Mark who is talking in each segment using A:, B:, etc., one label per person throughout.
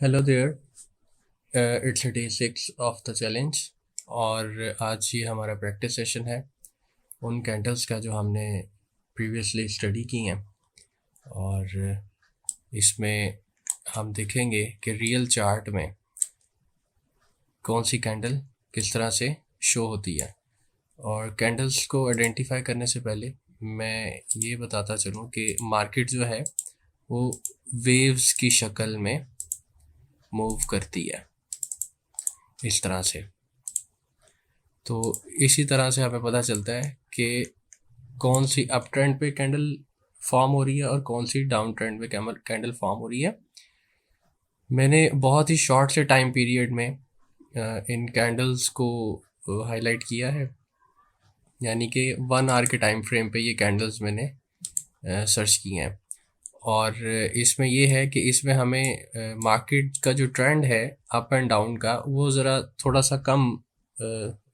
A: Hello there. It's day 6 of the challenge. और आज ये हमारा प्रैक्टिस सेशन है उन कैंडल्स का जो हमने प्रीवियसली स्टडी की हैं। और इसमें हम देखेंगे कि रियल चार्ट में कौन सी कैंडल किस तरह से शो होती है। और कैंडल्स को आइडेंटिफाई करने से पहले मैं ये बताता चलूँ कि मार्केट जो है वो वेव्स की शक्ल में मूव करती है इस तरह से। तो इसी तरह से हमें पता चलता है कि कौन सी अप ट्रेंड पे कैंडल फॉर्म हो रही है और कौन सी डाउन ट्रेंड पे कैंडल फॉर्म हो रही है। मैंने बहुत ही शॉर्ट से टाइम पीरियड में इन कैंडल्स को हाईलाइट किया है, यानी कि 1 आवर के टाइम फ्रेम पे ये कैंडल्स मैंने सर्च की हैं। और इसमें ये है कि इसमें हमें मार्केट का जो ट्रेंड है अप एंड डाउन का वो ज़रा थोड़ा सा कम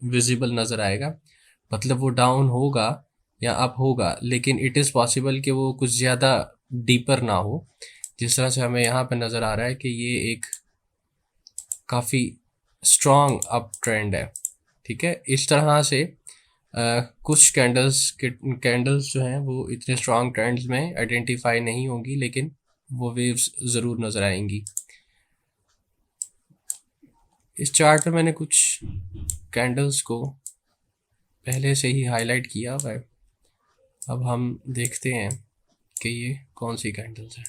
A: विजिबल नज़र आएगा। मतलब वो डाउन होगा या अप होगा, लेकिन इट इज़ पॉसिबल कि वो कुछ ज़्यादा डीपर ना हो। जिस तरह से हमें यहाँ पे नज़र आ रहा है कि ये एक काफ़ी स्ट्रॉन्ग अप ट्रेंड है। ठीक है, इस तरह से कुछ कैंडल्स जो हैं वो इतने स्ट्रॉन्ग ट्रेंड्स में आइडेंटिफाई नहीं होंगी, लेकिन वो वेव्स ज़रूर नज़र आएंगी। इस चार्ट में मैंने कुछ कैंडल्स को पहले से ही हाईलाइट किया हुआ है। अब हम देखते हैं कि ये कौन सी कैंडल्स हैं।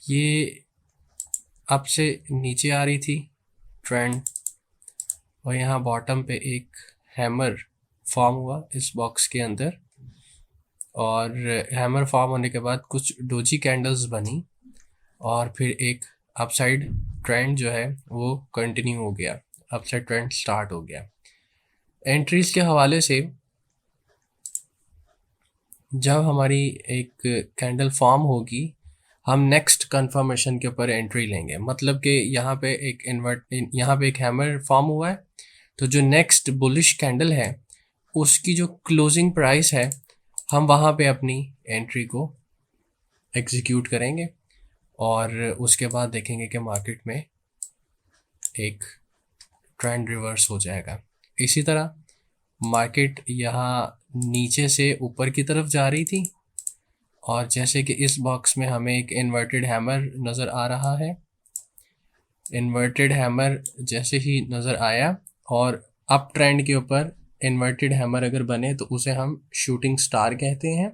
A: ये अप से नीचे आ रही थी ट्रेंड, और यहाँ बॉटम पे एक हैमर फॉर्म हुआ इस बॉक्स के अंदर। और हैमर फॉर्म होने के बाद कुछ डोजी कैंडल्स बनी और फिर एक अपसाइड ट्रेंड जो है वो कंटिन्यू हो गया, अपसाइड ट्रेंड स्टार्ट हो गया। एंट्रीज के हवाले से जब हमारी एक कैंडल फॉर्म होगी हम नेक्स्ट कंफर्मेशन के ऊपर एंट्री लेंगे। मतलब कि यहाँ पे एक हैमर फॉर्म हुआ है, तो जो नेक्स्ट बुलिश कैंडल है उसकी जो क्लोजिंग प्राइस है हम वहाँ पे अपनी एंट्री को एग्जीक्यूट करेंगे। और उसके बाद देखेंगे कि मार्केट में एक ट्रेंड रिवर्स हो जाएगा। इसी तरह मार्केट यहाँ नीचे से ऊपर की तरफ जा रही थी, और जैसे कि इस बॉक्स में हमें एक इन्वर्टेड हैमर नज़र आ रहा है। इन्वर्टेड हैमर जैसे ही नज़र आया और अप ट्रेंड के ऊपर इन्वर्टेड हैमर अगर बने तो उसे हम शूटिंग स्टार कहते हैं।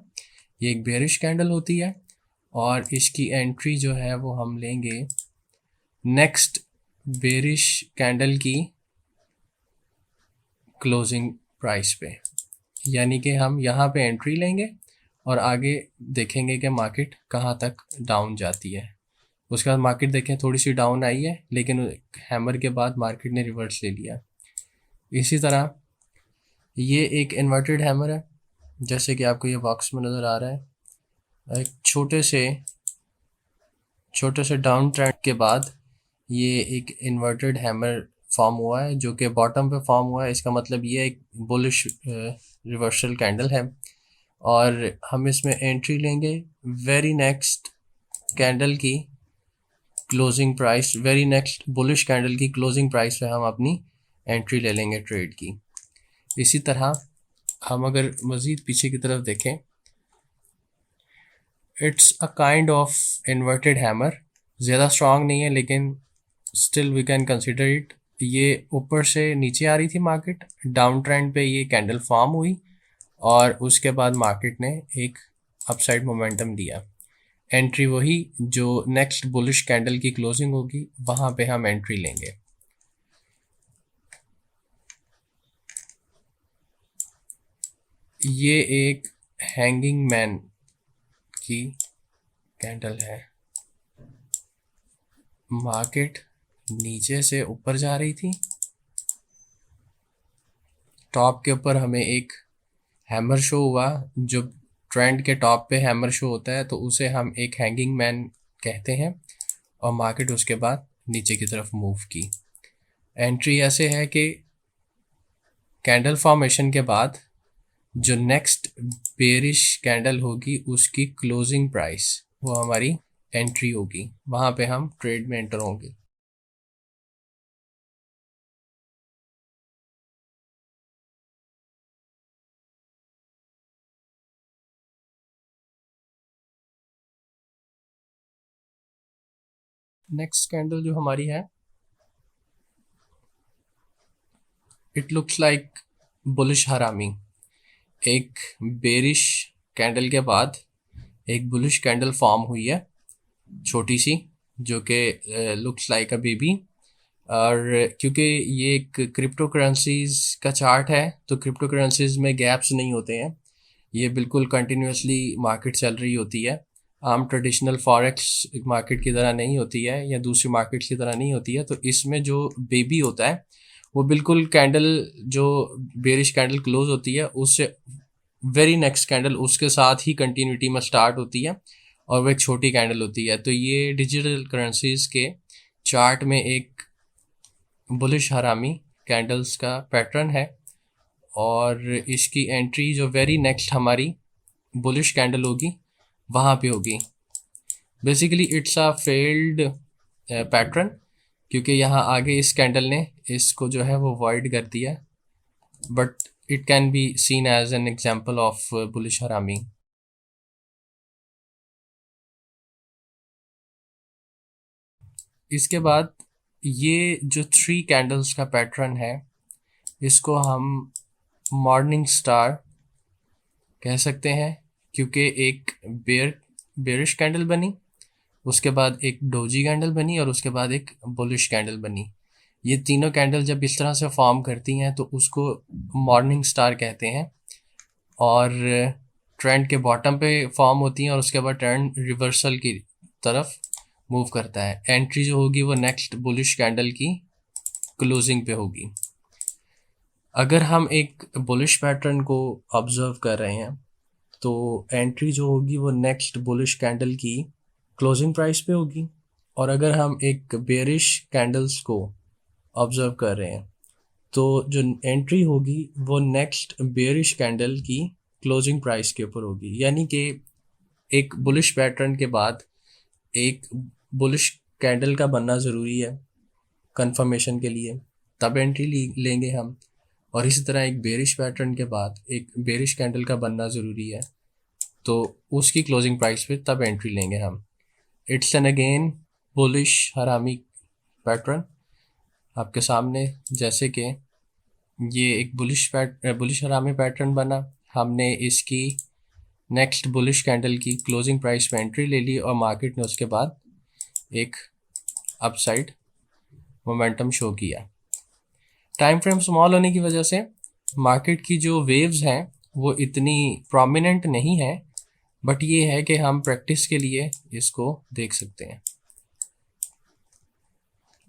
A: ये एक बेरिश कैंडल होती है और इसकी एंट्री जो है वो हम लेंगे नेक्स्ट बेरिश कैंडल की क्लोजिंग प्राइस पे। यानी कि हम यहाँ पे एंट्री लेंगे और आगे देखेंगे कि मार्केट कहाँ तक डाउन जाती है। उसके बाद मार्केट देखें थोड़ी सी डाउन आई है, लेकिन हैमर के बाद मार्केट ने रिवर्स ले लिया। इसी तरह ये एक इन्वर्टेड हैमर है, जैसे कि आपको ये बॉक्स में नज़र आ रहा है। एक छोटे से डाउन ट्रेंड के बाद ये एक इन्वर्टेड हैमर फॉर्म हुआ है जो कि बॉटम पे फॉर्म हुआ है। इसका मतलब ये एक बुलिश रिवर्सल कैंडल है और हम इसमें एंट्री लेंगे वेरी नेक्स्ट कैंडल की closing price, very next bullish candle की क्लोजिंग प्राइस पे हम अपनी एंट्री ले लेंगे ट्रेड की। इसी तरह हम अगर मज़ीद पीछे की तरफ देखें, it's a kind of inverted hammer. ज़्यादा स्ट्रॉन्ग नहीं है लेकिन still we can consider it. ये ऊपर से नीचे आ रही थी मार्केट, डाउन ट्रेंड पे ये कैंडल फॉर्म हुई और उसके बाद मार्केट ने एक अपसाइड मोमेंटम दिया। एंट्री वही जो नेक्स्ट बुलिश कैंडल की क्लोजिंग होगी वहाँ पे हम एंट्री लेंगे। ये एक हैंगिंग मैन की कैंडल है। मार्केट नीचे से ऊपर जा रही थी, टॉप के ऊपर हमें एक हैमर शो हुआ। जो ट्रेंड के टॉप पे हैमर शो होता है तो उसे हम एक हैंगिंग मैन कहते हैं, और मार्केट उसके बाद नीचे की तरफ मूव की। एंट्री ऐसे है कि कैंडल फॉर्मेशन के बाद जो नेक्स्ट बेरिश कैंडल होगी उसकी क्लोजिंग प्राइस वो हमारी एंट्री होगी, वहाँ पे हम ट्रेड में एंटर होंगे। नेक्स्ट कैंडल जो हमारी है, इट लुक्स लाइक बुलिश हरामी। एक बेरिश कैंडल के बाद एक बुलिश कैंडल फॉर्म हुई है, छोटी सी, जो कि लुक्स लाइक अ बेबी। और क्योंकि ये एक क्रिप्टो करेंसीज का चार्ट है, तो क्रिप्टो करेंसीज में गैप्स नहीं होते हैं, ये बिल्कुल कंटिन्यूसली मार्केट चल रही होती है। आम ट्रेडिशनल फॉरेक्स मार्केट की तरह नहीं होती है, या दूसरी मार्केट की तरह नहीं होती है। तो इसमें जो बेबी होता है वो बिल्कुल कैंडल, जो बेरिश कैंडल क्लोज होती है उससे वेरी नेक्स्ट कैंडल उसके साथ ही कंटिन्यूटी में स्टार्ट होती है, और वो एक छोटी कैंडल होती है। तो ये डिजिटल करेंसीज के चार्ट में एक बुलिश हरामी कैंडल्स का पैटर्न है, और इसकी एंट्री जो वेरी नेक्स्ट हमारी बुलिश कैंडल होगी वहाँ पे होगी। Basically it's a failed pattern, क्योंकि यहाँ आगे इस कैंडल ने इसको जो है वो वॉइड कर दिया, but it can be seen as an example of bullish harami. इसके बाद ये जो थ्री कैंडल्स का पैटर्न है, इसको हम मॉर्निंग स्टार कह सकते हैं, क्योंकि एक बेरिश कैंडल बनी, उसके बाद एक डोजी कैंडल बनी, और उसके बाद एक बुलिश कैंडल बनी। ये तीनों कैंडल जब इस तरह से फॉर्म करती हैं तो उसको मॉर्निंग स्टार कहते हैं, और ट्रेंड के बॉटम पे फॉर्म होती हैं, और उसके बाद ट्रेंड रिवर्सल की तरफ मूव करता है। एंट्री जो होगी वो नेक्स्ट बुलिश कैंडल की क्लोजिंग पे होगी। अगर हम एक बुलिश पैटर्न को ऑब्जर्व कर रहे हैं तो एंट्री जो होगी वो नेक्स्ट बुलिश कैंडल की क्लोजिंग प्राइस पे होगी, और अगर हम एक बेरिश कैंडल्स को ऑब्जर्व कर रहे हैं तो जो एंट्री होगी वो नेक्स्ट बेरिश कैंडल की क्लोजिंग प्राइस के ऊपर होगी। यानी कि एक बुलिश पैटर्न के बाद एक बुलिश कैंडल का बनना ज़रूरी है कंफर्मेशन के लिए, तब एंट्री लेंगे हम। और इसी तरह एक बेरिश पैटर्न के बाद एक बेरिश कैंडल का बनना ज़रूरी है, तो उसकी क्लोजिंग प्राइस पे तब एंट्री लेंगे हम। इट्स एन अगेन बुलिश हरामी पैटर्न आपके सामने, जैसे कि ये एक बुलिश हरामी पैटर्न बना, हमने इसकी नेक्स्ट बुलिश कैंडल की क्लोजिंग प्राइस पे एंट्री ले ली, और मार्केट ने उसके बाद एक अपसाइड मोमेंटम शो किया। टाइम फ्रेम स्मॉल होने की वजह से मार्केट की जो वेव्स हैं वो इतनी प्रोमिनेंट नहीं है, बट ये है कि हम प्रैक्टिस के लिए इसको देख सकते हैं।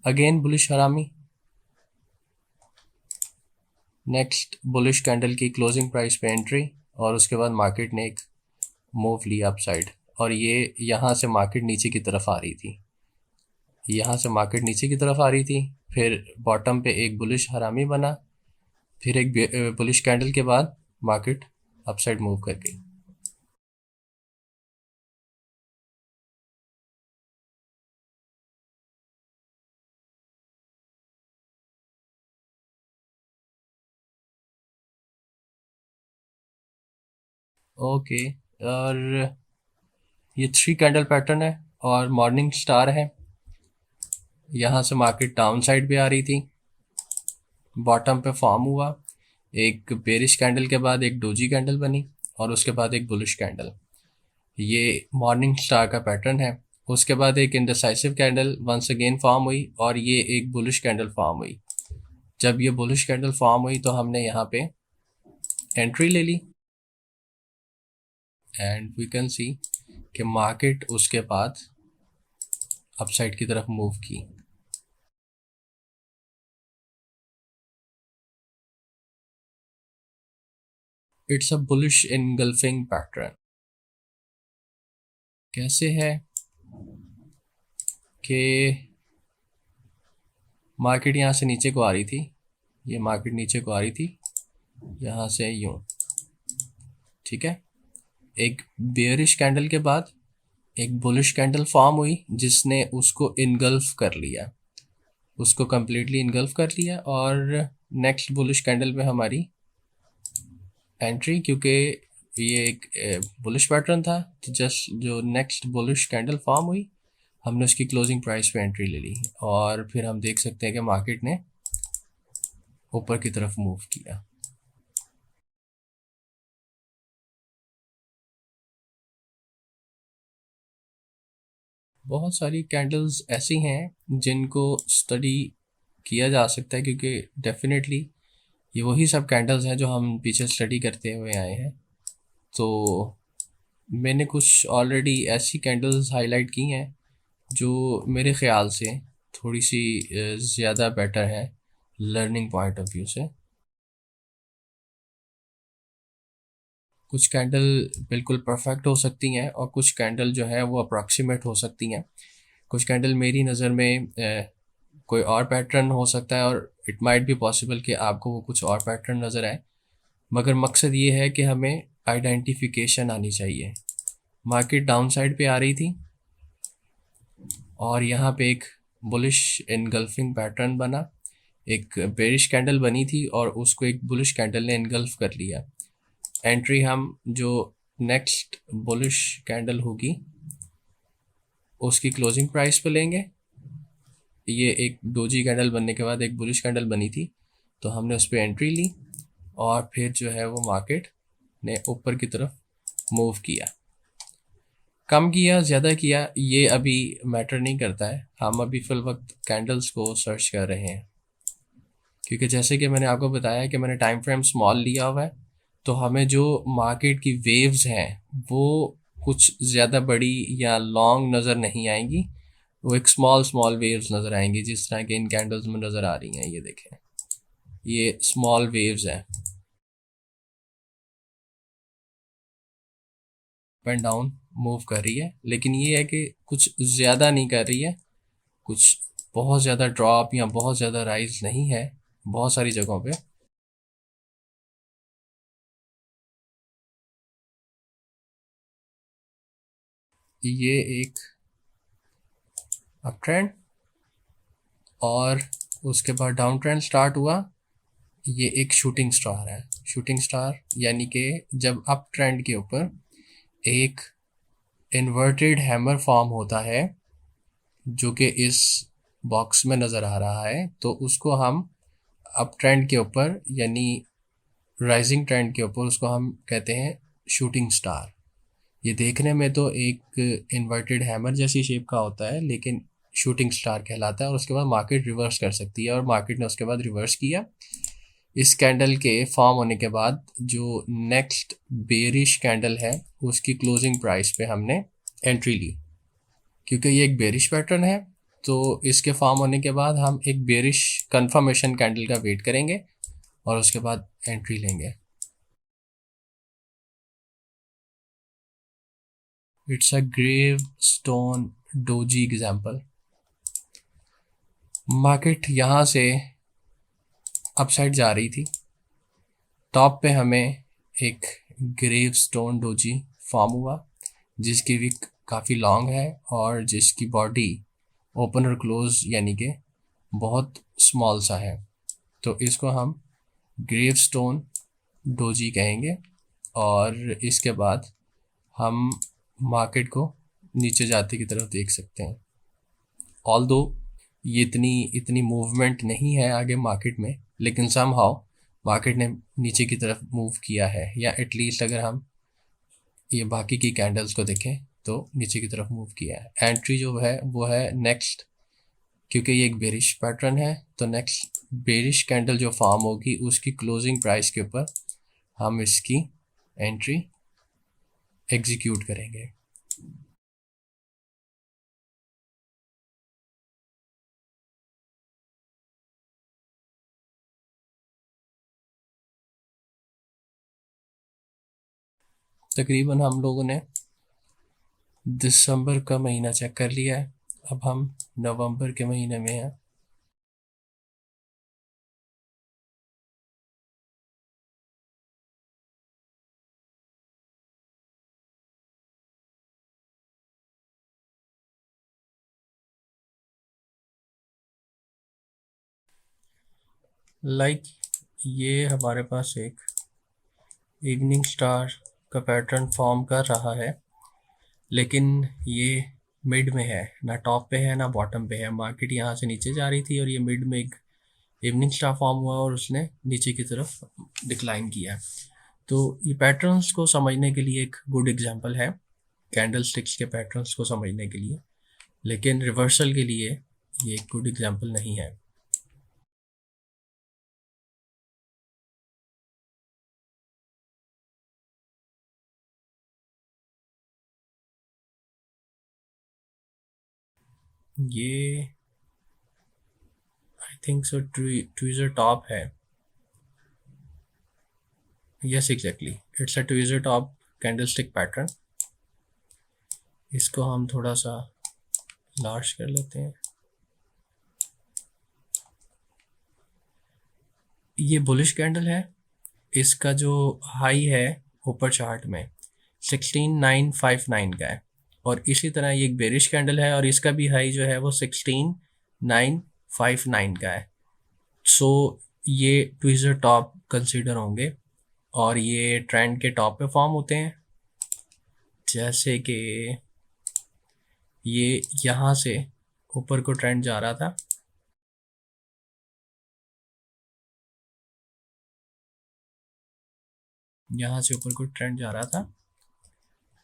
A: अगेन बुलिश हरामी, नेक्स्ट बुलिश कैंडल की क्लोजिंग प्राइस पे एंट्री, और उसके बाद मार्केट ने एक मूव लिया अपसाइड, और ये यहाँ से मार्केट नीचे की तरफ आ रही थी, यहाँ से मार्केट नीचे की तरफ आ रही थी। फिर बॉटम पे एक बुलिश हरामी बना, फिर एक बुलिश कैंडल के बाद मार्केट अपसाइड मूव कर गई। ओके, और ये थ्री कैंडल पैटर्न है और मॉर्निंग स्टार है। यहाँ से मार्केट डाउन साइड पे आ रही थी, बॉटम पे फॉर्म हुआ, एक बेरिश कैंडल के बाद एक डोजी कैंडल बनी, और उसके बाद एक बुलिश कैंडल। ये मॉर्निंग स्टार का पैटर्न है। उसके बाद एक indecisive candle once again form हुई, और ये एक बुलिश कैंडल फॉर्म हुई। जब ये बुलिश कैंडल फॉर्म हुई तो हमने यहाँ पे एंट्री ले ली, एंड वी कैन सी कि मार्केट उसके बाद अपसाइड की तरफ मूव की। It's a bullish engulfing pattern. कैसे है कि मार्केट यहाँ से नीचे को आ रही थी, ये मार्केट नीचे को आ रही थी यहाँ से यूं, ठीक है। एक बेयरिश कैंडल के बाद एक बुलिश कैंडल फॉर्म हुई जिसने उसको इनगल्फ कर लिया, उसको कम्प्लीटली इनगल्फ कर लिया, और नेक्स्ट बुलिश कैंडल में हमारी एंट्री, क्योंकि ये एक बुलिश पैटर्न था, तो जस्ट जो नेक्स्ट बुलिश कैंडल फॉर्म हुई हमने उसकी क्लोजिंग प्राइस पे एंट्री ले ली, और फिर हम देख सकते हैं कि मार्केट ने ऊपर की तरफ मूव किया। बहुत सारी कैंडल्स ऐसी हैं जिनको स्टडी किया जा सकता है, क्योंकि डेफिनेटली ये वही सब कैंडल्स हैं जो हम पीछे स्टडी करते हुए आए हैं। तो मैंने कुछ ऑलरेडी ऐसी कैंडल्स हाईलाइट की हैं जो मेरे ख़्याल से थोड़ी सी ज़्यादा बेटर है लर्निंग पॉइंट ऑफ व्यू से। कुछ कैंडल बिल्कुल परफेक्ट हो सकती हैं और कुछ कैंडल जो है वो अप्रॉक्सीमेट हो सकती हैं। कुछ कैंडल मेरी नज़र में कोई और पैटर्न हो सकता है, और इट माइट बी पॉसिबल कि आपको वो कुछ और पैटर्न नज़र आए, मगर मकसद ये है कि हमें आइडेंटिफिकेशन आनी चाहिए। मार्केट डाउन साइड पे आ रही थी और यहाँ पे एक बुलिश इनगल्फिंग पैटर्न बना, एक बेरिश कैंडल बनी थी और उसको एक बुलिश कैंडल ने इनगल्फ कर लिया। एंट्री हम जो नेक्स्ट बुलिश कैंडल होगी उसकी क्लोजिंग प्राइस पे लेंगे। ये एक डोजी कैंडल बनने के बाद एक बुलिश कैंडल बनी थी, तो हमने उस पर एंट्री ली, और फिर जो है वो मार्केट ने ऊपर की तरफ मूव किया। कम किया ज़्यादा किया ये अभी मैटर नहीं करता है, हम अभी फिल वक्त कैंडल्स को सर्च कर रहे हैं, क्योंकि जैसे कि मैंने आपको बताया कि मैंने टाइम फ्रेम स्मॉल लिया हुआ है, तो हमें जो मार्केट की वेव्स हैं वो कुछ ज़्यादा बड़ी या लॉन्ग नज़र नहीं आएंगी, वो एक स्मॉल स्मॉल वेव्स नज़र आएंगी, जिस तरह के इन कैंडल्स में नज़र आ रही हैं। ये देखें, ये स्मॉल वेव्स हैं, अप एंड डाउन मूव कर रही है, लेकिन ये है कि कुछ ज़्यादा नहीं कर रही है, कुछ बहुत ज़्यादा ड्रॉप या बहुत ज़्यादा राइज नहीं है बहुत सारी जगहों पे। ये एक अप ट्रेंड और उसके बाद डाउन ट्रेंड स्टार्ट हुआ। ये एक शूटिंग स्टार है। शूटिंग स्टार यानी कि जब अप ट्रेंड के ऊपर एक इन्वर्टेड हैमर फॉर्म होता है, जो कि इस बॉक्स में नज़र आ रहा है, तो उसको हम अप ट्रेंड के ऊपर यानी राइजिंग ट्रेंड के ऊपर उसको हम कहते हैं शूटिंग स्टार। ये देखने में तो एक इन्वर्टेड हैमर जैसी शेप का होता है, लेकिन शूटिंग स्टार कहलाता है, और उसके बाद मार्केट रिवर्स कर सकती है, और मार्केट ने उसके बाद रिवर्स किया। इस कैंडल के फॉर्म होने के बाद जो नेक्स्ट बेरिश कैंडल है उसकी क्लोजिंग प्राइस पे हमने एंट्री ली, क्योंकि ये एक बेरिश पैटर्न है, तो इसके फॉर्म होने के बाद हम एक बेरिश कंफर्मेशन कैंडल का वेट करेंगे और उसके बाद एंट्री लेंगे। It's a gravestone doji example. Market यहाँ से अपसाइड जा रही थी, टॉप पे हमें एक ग्रेव स्टोन डोजी फॉर्म हुआ, जिसकी विक काफ़ी लॉन्ग है और जिसकी बॉडी ओपन और क्लोज यानी कि बहुत स्मॉल सा है, तो इसको हम ग्रेव स्टोन डोजी कहेंगे। और इसके बाद हम मार्केट को नीचे जाते की तरफ देख सकते हैं। ऑल दो ये इतनी इतनी मूवमेंट नहीं है आगे मार्केट में, लेकिन समहाउ मार्केट ने नीचे की तरफ मूव किया है, या एटलीस्ट अगर हम ये बाकी की कैंडल्स को देखें तो नीचे की तरफ मूव किया है। एंट्री जो है वो है नेक्स्ट, क्योंकि ये एक बेरिश पैटर्न है, तो नेक्स्ट बेरिश कैंडल जो फॉर्म होगी उसकी क्लोजिंग प्राइस के ऊपर हम इसकी एंट्री एग्जीक्यूट करेंगे। तकरीबन हम लोगों ने दिसंबर का महीना चेक कर लिया है, अब हम नवंबर के महीने में हैं। लाइक ये हमारे पास एक इवनिंग स्टार का पैटर्न फॉर्म कर रहा है, लेकिन ये मिड में है, ना टॉप पे है ना बॉटम पे है। मार्केट यहाँ से नीचे जा रही थी और ये मिड में एक इवनिंग स्टार फॉर्म हुआ और उसने नीचे की तरफ डिक्लाइन किया। तो ये पैटर्न्स को समझने के लिए एक गुड एग्जांपल है, कैंडल स्टिक्स के पैटर्न्स को समझने के लिए, लेकिन रिवर्सल के लिए ये एक गुड एग्जांपल नहीं है। ये I think so tweezer top है। Yes exactly, it's a tweezer top candlestick pattern. इसको हम थोड़ा सा लार्ज कर लेते हैं। ये बुलिश कैंडल है, इसका जो हाई है ऊपर चार्ट में 16959 का है, और इसी तरह ये एक बेरिश कैंडल है और इसका भी हाई जो है वो 16959 का है। सो ये ट्विज़र टॉप कंसीडर होंगे और ये ट्रेंड के टॉप पे फॉर्म होते हैं। जैसे कि ये यहाँ से ऊपर को ट्रेंड जा रहा था, यहाँ से ऊपर को ट्रेंड जा रहा था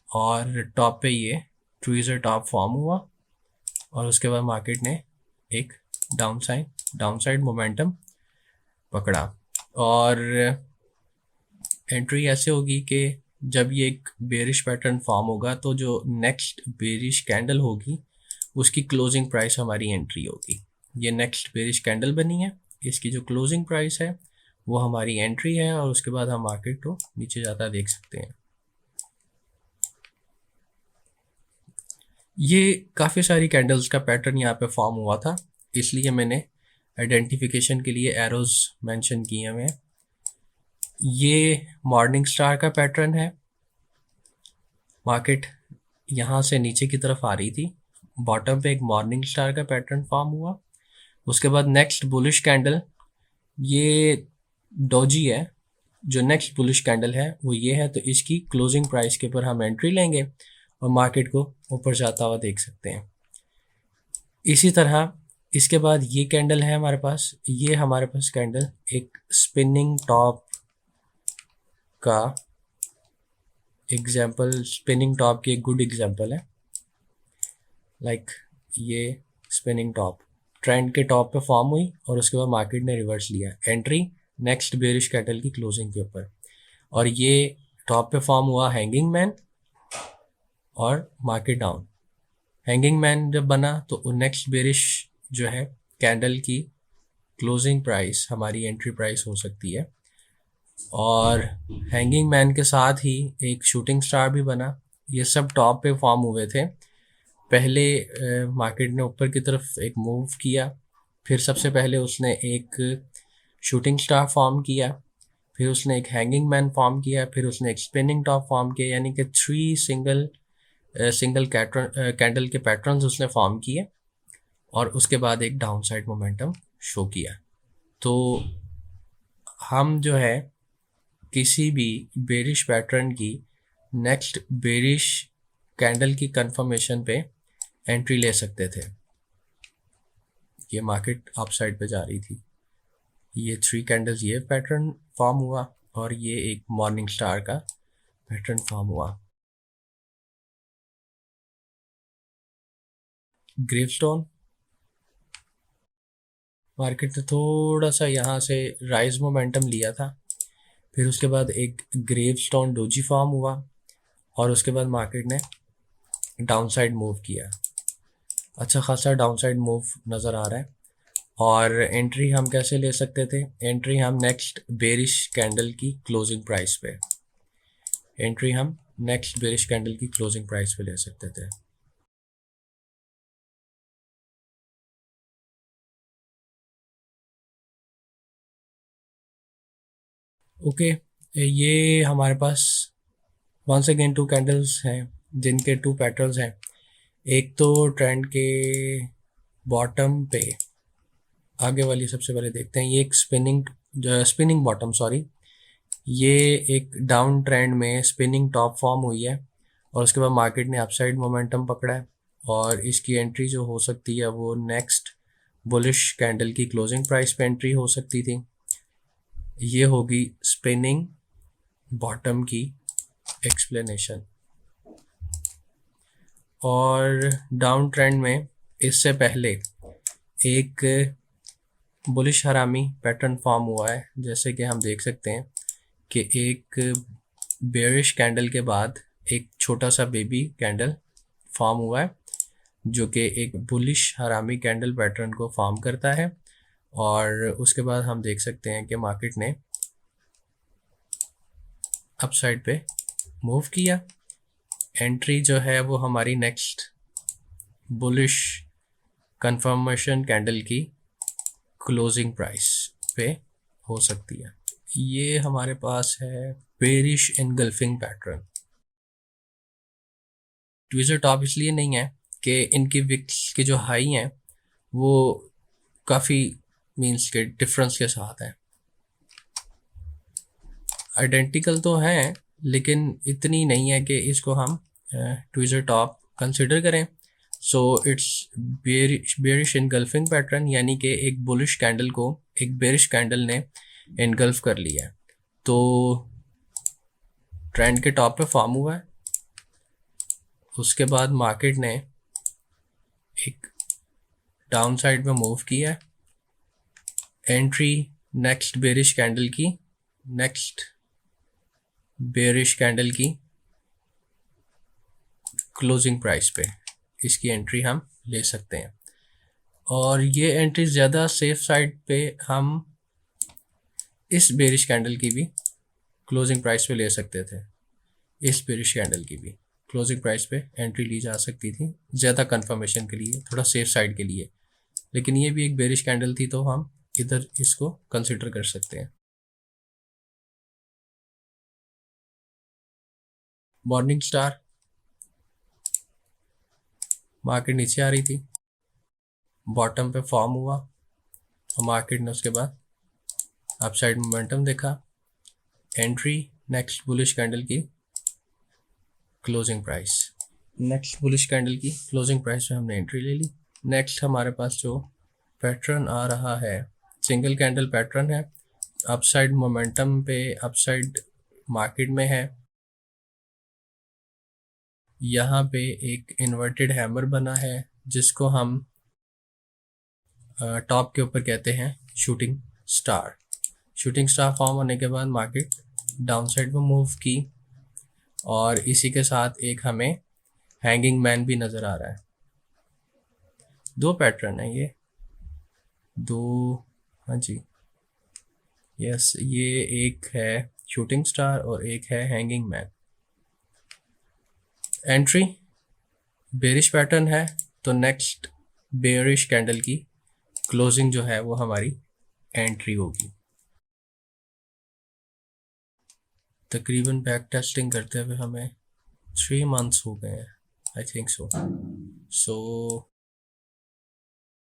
A: और टॉप पे ये ट्विज़र टॉप फॉर्म हुआ और उसके बाद मार्केट ने एक डाउनसाइड मोमेंटम पकड़ा। और एंट्री ऐसे होगी कि जब ये एक बेरिश पैटर्न फॉर्म होगा तो जो नेक्स्ट बेरिश कैंडल होगी उसकी क्लोजिंग प्राइस हमारी एंट्री होगी। ये नेक्स्ट बेरिश कैंडल बनी है, इसकी जो क्लोजिंग प्राइस है वो हमारी एंट्री है और उसके बाद हम मार्केट को नीचे जाता देख सकते हैं। ये काफ़ी सारी कैंडल्स का पैटर्न यहाँ पे फॉर्म हुआ था, इसलिए मैंने आइडेंटिफिकेशन के लिए एरोज मेंशन किए हुए हैं। ये मॉर्निंग स्टार का पैटर्न है। मार्केट यहाँ से नीचे की तरफ आ रही थी, बॉटम पे एक मॉर्निंग स्टार का पैटर्न फॉर्म हुआ। उसके बाद नेक्स्ट बुलिश कैंडल, ये डोजी है, जो नेक्स्ट बुलिश कैंडल है वो ये है, तो इसकी क्लोजिंग प्राइस के ऊपर हम एंट्री लेंगे और मार्केट को ऊपर जाता हुआ देख सकते हैं। इसी तरह इसके बाद ये कैंडल है हमारे पास, ये हमारे पास कैंडल एक स्पिनिंग टॉप का एग्जाम्पल, स्पिनिंग टॉप की एक गुड एग्जाम्पल है। लाइक ये स्पिनिंग टॉप ट्रेंड के टॉप पे फॉर्म हुई और उसके बाद मार्केट ने रिवर्स लिया, एंट्री नेक्स्ट बेरिश कैंडल की क्लोजिंग के ऊपर। और ये टॉप पे फॉर्म हुआ हैंगिंग मैन और मार्केट डाउन। हैंगिंग मैन जब बना तो नेक्स्ट बेरिश जो है कैंडल की क्लोजिंग प्राइस हमारी एंट्री प्राइस हो सकती है। और हैंगिंग मैन के साथ ही एक शूटिंग स्टार भी बना। ये सब टॉप पे फॉर्म हुए थे। पहले मार्केट ने ऊपर की तरफ एक मूव किया, फिर सबसे पहले उसने एक शूटिंग स्टार फॉर्म किया, फिर उसने एक हैंगिंग मैन फॉर्म किया, फिर उसने एक स्पिनिंग टॉप फॉर्म किया, यानी कि 3 सिंगल कैंडल के पैटर्न्स उसने फॉर्म किए और उसके बाद एक डाउन साइड मोमेंटम शो किया। तो हम जो है किसी भी बेरिश पैटर्न की नेक्स्ट बेरिश कैंडल की कंफर्मेशन पे एंट्री ले सकते थे। ये मार्केट अप साइड पे जा रही थी, ये 3 कैंडल्स ये पैटर्न फॉर्म हुआ और ये एक मॉर्निंग स्टार का पैटर्न फॉर्म हुआ। ग्रेवस्टोन, मार्केट ने थोड़ा सा यहाँ से राइज मोमेंटम लिया था, फिर उसके बाद एक ग्रेवस्टोन डोजी फॉर्म हुआ और उसके बाद मार्केट ने डाउनसाइड मूव किया। अच्छा खासा डाउनसाइड मूव नज़र आ रहा है। और एंट्री हम कैसे ले सकते थे? एंट्री हम नेक्स्ट बेरिश कैंडल की क्लोजिंग प्राइस पे, एंट्री हम नेक्स्ट बेरिश कैंडल की क्लोजिंग प्राइस पे ले सकते थे। ओके, ये हमारे पास वंस अगेन 2 कैंडल्स हैं जिनके 2 पैटर्न्स हैं। एक तो ट्रेंड के बॉटम पे आगे वाली सबसे पहले देखते हैं। ये एक स्पिनिंग बॉटम, सॉरी, ये एक डाउन ट्रेंड में स्पिनिंग टॉप फॉर्म हुई है और उसके बाद मार्केट ने अपसाइड मोमेंटम पकड़ा है और इसकी एंट्री जो हो सकती है वो नेक्स्ट बुलिश कैंडल की क्लोजिंग प्राइस पे एंट्री हो सकती थी। ये होगी स्पिनिंग बॉटम की एक्सप्लेनेशन। और डाउन ट्रेंड में इससे पहले एक बुलिश हरामी पैटर्न फॉर्म हुआ है, जैसे कि हम देख सकते हैं कि एक बेयरिश कैंडल के बाद एक छोटा सा बेबी कैंडल फॉर्म हुआ है जो कि एक बुलिश हरामी कैंडल पैटर्न को फॉर्म करता है। और उसके बाद हम देख सकते हैं कि मार्केट ने अपसाइड पे मूव किया। एंट्री जो है वो हमारी नेक्स्ट बुलिश कंफर्मेशन कैंडल की क्लोजिंग प्राइस पे हो सकती है। ये हमारे पास है bearish engulfing pattern. Tweezer top इसलिए नहीं है कि इनकी विक्स की जो हाई हैं वो काफ़ी मीन्स के डिफरेंस के साथ हैं। आइडेंटिकल तो हैं लेकिन इतनी नहीं है कि इसको हम ट्विज़र टॉप कंसिडर करें। So it's bearish engulfing pattern, यानी कि एक बुलिश कैंडल को एक बेरिश कैंडल ने एनगल्फ कर लिया है। तो ट्रेंड के टॉप पे फॉर्म हुआ है, उसके बाद मार्केट ने एक डाउन साइड में मूव किया है। एंट्री नेक्स्ट बेरिश कैंडल की क्लोजिंग प्राइस पे इसकी एंट्री हम ले सकते हैं। और ये एंट्री ज़्यादा सेफ साइड पे हम इस बेरिश कैंडल की भी क्लोजिंग प्राइस पे ले सकते थे। इस बेरिश कैंडल की भी क्लोजिंग प्राइस पे एंट्री ली जा सकती थी ज़्यादा कंफर्मेशन के लिए, थोड़ा सेफ साइड के लिए। लेकिन ये भी एक बेरिश कैंडल थी तो हम इधर इसको कंसिडर कर सकते हैं। मॉर्निंग स्टार, मार्केट नीचे आ रही थी, बॉटम पे फॉर्म हुआ और मार्केट ने उसके बाद अपसाइड मोमेंटम देखा। एंट्री नेक्स्ट बुलिश कैंडल की closing price, next bullish candle की क्लोजिंग प्राइस पे हमने एंट्री ले ली। नेक्स्ट हमारे पास जो पैटर्न आ रहा है सिंगल कैंडल पैटर्न है, अपसाइड मोमेंटम पे अपसाइड मार्केट में है। यहाँ पे एक इन्वर्टेड हैमर बना है जिसको हम टॉप के ऊपर कहते हैं shooting star. Shooting star form होने के बाद मार्केट डाउन साइड में मूव की और इसी के साथ एक हमें हैंगिंग मैन भी नज़र आ रहा है। दो पैटर्न है ये, दो, हाँ जी, यस, ये एक है शूटिंग स्टार और एक है hanging man. Entry bearish pattern है तो नेक्स्ट बेरिश कैंडल की क्लोजिंग जो है वो हमारी एंट्री होगी। तकरीबन बैक टेस्टिंग करते हुए हमें 3 मंथ्स हो गए हैं, आई थिंक सो।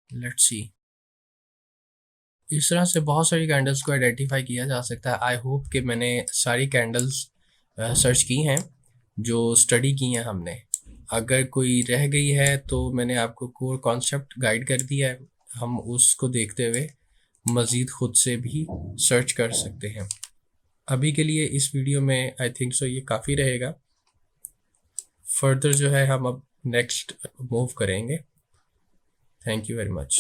A: Let's see. इस तरह से बहुत सारी कैंडल्स को आइडेंटिफाई किया जा सकता है। आई होप कि मैंने सारी कैंडल्स सर्च की हैं जो स्टडी की हैं हमने। अगर कोई रह गई है तो मैंने आपको कोर कॉन्सेप्ट गाइड कर दिया है, हम उसको देखते हुए मज़ीद ख़ुद से भी सर्च कर सकते हैं। अभी के लिए इस वीडियो में आई थिंक सो ये काफ़ी रहेगा। फर्दर जो है हम अब नेक्स्ट मूव करेंगे। Thank you very much.